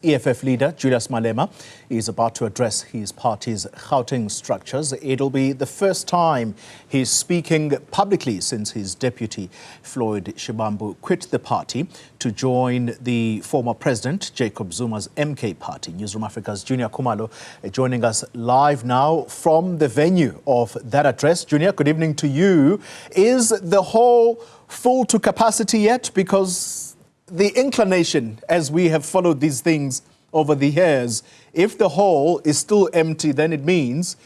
EFF leader Julius Malema is about to address his party's Gauteng structures. It'll be the first time he's speaking publicly since his deputy, Floyd Shivambu, quit the party to join the former president, Jacob Zuma's MK party. Newzroom Afrika's Junior Kumalo joining us live now from the venue of that address. Junior, good evening to you. Is the hall full to capacity yet? Because the inclination, as we have followed these things over the years, if the hall is still empty, then it means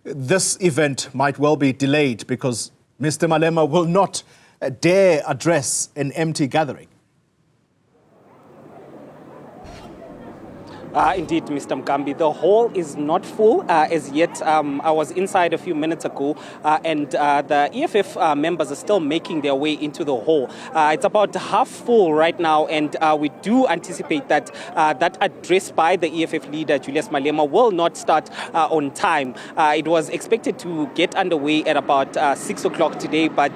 this event might well be delayed because Mr. Malema will not dare address an empty gathering. Indeed, Mr. Mgambi, the hall is not full as yet. I was inside a few minutes ago and the EFF members are still making their way into the hall. It's about half full right now, and we do anticipate that that address by the EFF leader, Julius Malema, will not start on time. It was expected to get underway at about 6 o'clock today, but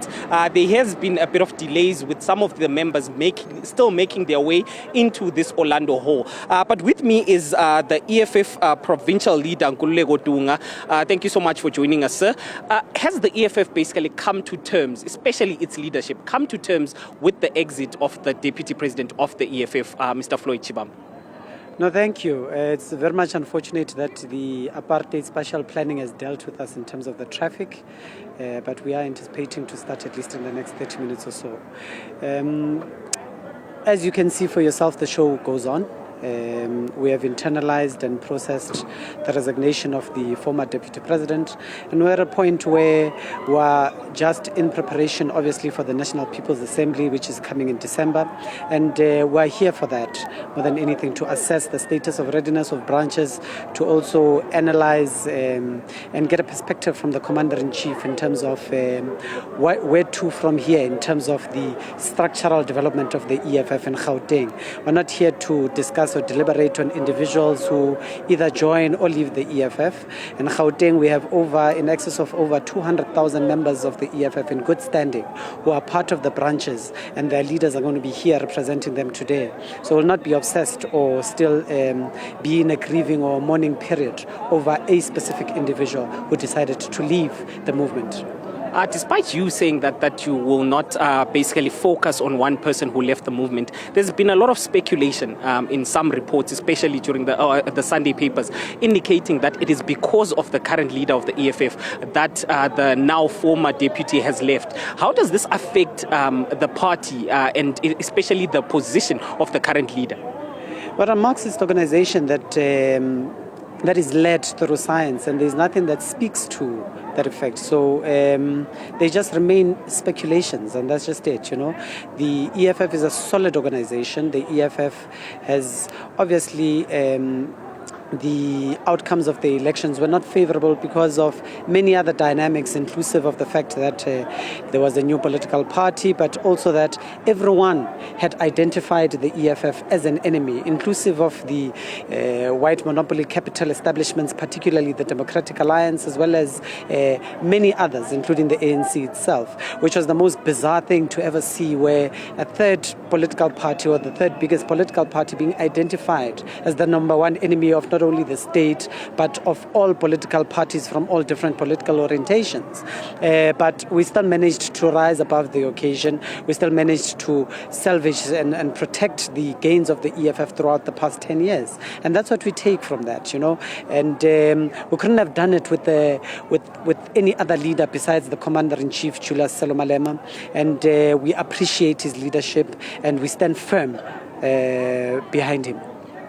there has been a bit of delays with some of the members still making their way into this Orlando hall. But with me is the EFF provincial leader, Nkululeko Dunga. Thank you so much for joining us, sir. Has the EFF basically come to terms, especially its leadership, come to terms with the exit of the deputy president of the EFF, Mr. Floyd Shivambu? No, thank you. It's very much unfortunate that the apartheid spatial planning has dealt with us in terms of the traffic, but we are anticipating to start at least in the next 30 minutes or so. As you can see for yourself, the show goes on. We have internalized and processed the resignation of the former deputy president, and we're at a point where we're just in preparation, obviously, for the National People's Assembly, which is coming in December, and we're here for that more than anything, to assess the status of readiness of branches, to also analyze and get a perspective from the commander-in-chief in terms of where to from here in terms of the structural development of the EFF and Gauteng. We're not here to discuss or deliberate on individuals who either join or leave the EFF. In Gauteng, we have in excess of over 200,000 members of the EFF in good standing who are part of the branches, and their leaders are going to be here representing them today. So we'll not be obsessed or still be in a grieving or mourning period over a specific individual who decided to leave the movement. Despite you saying that you will not basically focus on one person who left the movement, there's been a lot of speculation in some reports, especially during the Sunday papers, indicating that it is because of the current leader of the EFF that the now former deputy has left. How does this affect the party and especially the position of the current leader? Well, a Marxist organization that is led through science, and there's nothing that speaks to that effect. So they just remain speculations, and that's just it, you know. The EFF is a solid organization. The EFF has obviously the outcomes of the elections were not favorable because of many other dynamics, inclusive of the fact that there was a new political party, but also that everyone had identified the EFF as an enemy, inclusive of the white monopoly capital establishments, particularly the Democratic Alliance, as well as many others, including the ANC itself, which was the most bizarre thing to ever see, where a third political party, or the third biggest political party, being identified as the number one enemy of not only the state, but of all political parties from all different political orientations. But we still managed to rise above the occasion. We still managed to salvage and protect the gains of the EFF throughout the past 10 years. And that's what we take from that, you know. And we couldn't have done it with any other leader besides the Commander-in-Chief, Julius Malema. And we appreciate his leadership, and we stand firm behind him.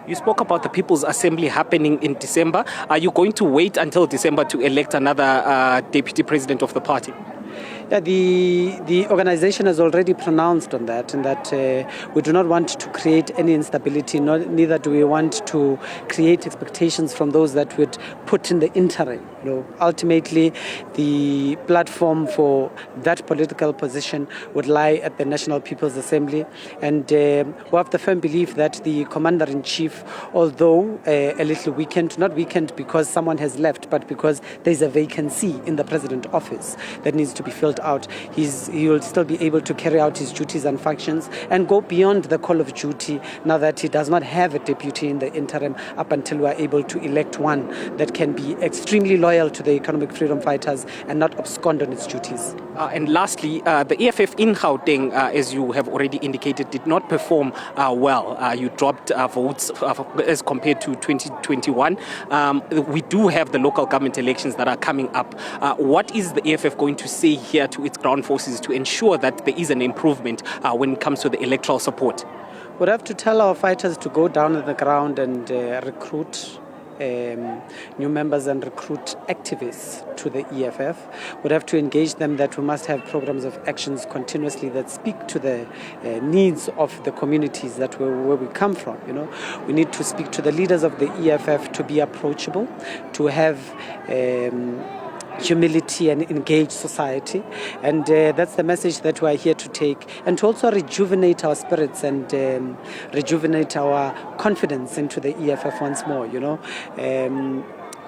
You spoke about the People's Assembly happening in December. Are you going to wait until December to elect another deputy president of the party? Yeah, the organization has already pronounced on that, and that we do not want to create any instability, neither do we want to create expectations from those that would put in the interim Ultimately, the platform for that political position would lie at the National People's Assembly, and we have the firm belief that the Commander-in-Chief, although a little weakened, not weakened because someone has left, but because there's a vacancy in the President's office that needs to be filled out, he will still be able to carry out his duties and functions and go beyond the call of duty now that he does not have a deputy in the interim up until we are able to elect one that can be extremely loyal to the economic freedom fighters and not abscond on its duties. And lastly, the EFF in Gauteng, as you have already indicated, did not perform well. You dropped votes as compared to 2021. We do have the local government elections that are coming up. What is the EFF going to say here to its ground forces to ensure that there is an improvement when it comes to the electoral support? We'd have to tell our fighters to go down on the ground and recruit new members and recruit activists to the EFF. We'd have to engage them that we must have programs of actions continuously that speak to the needs of the communities that where we come from. We need to speak to the leaders of the EFF to be approachable, to have humility and engaged society, and that's the message that we are here to take, and to also rejuvenate our spirits and rejuvenate our confidence into the EFF once more,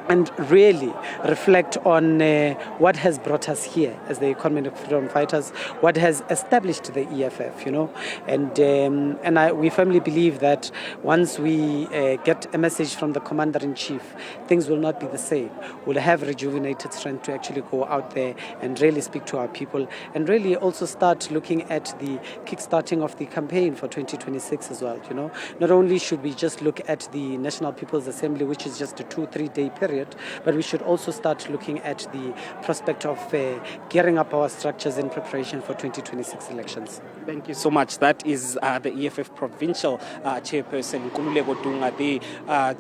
and really reflect on what has brought us here as the economic freedom fighters, what has established the EFF, and we firmly believe that once we get a message from the Commander-in-Chief, things will not be the same. We'll have rejuvenated strength to actually go out there and really speak to our people, and really also start looking at the kickstarting of the campaign for 2026 as well. Not only should we just look at the National People's Assembly, which is just a 2-3 day period, but we should also start looking at the prospect of gearing up our structures in preparation for 2026 elections. Thank you so much. That is the EFF provincial chairperson, Nkululeko Dunga. They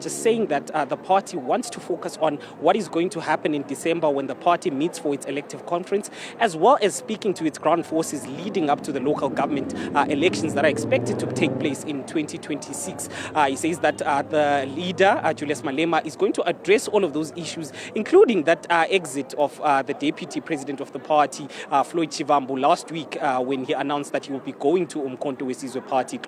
just saying that the party wants to focus on what is going to happen in December when the party meets for its elective conference, as well as speaking to its ground forces leading up to the local government elections that are expected to take place in 2026. He says that the leader, Julius Malema, is going to address all of those issues, including that exit of the deputy president of the party, Floyd Shivambu, last week when he announced that he will be going to Umkhonto we Sizwe party.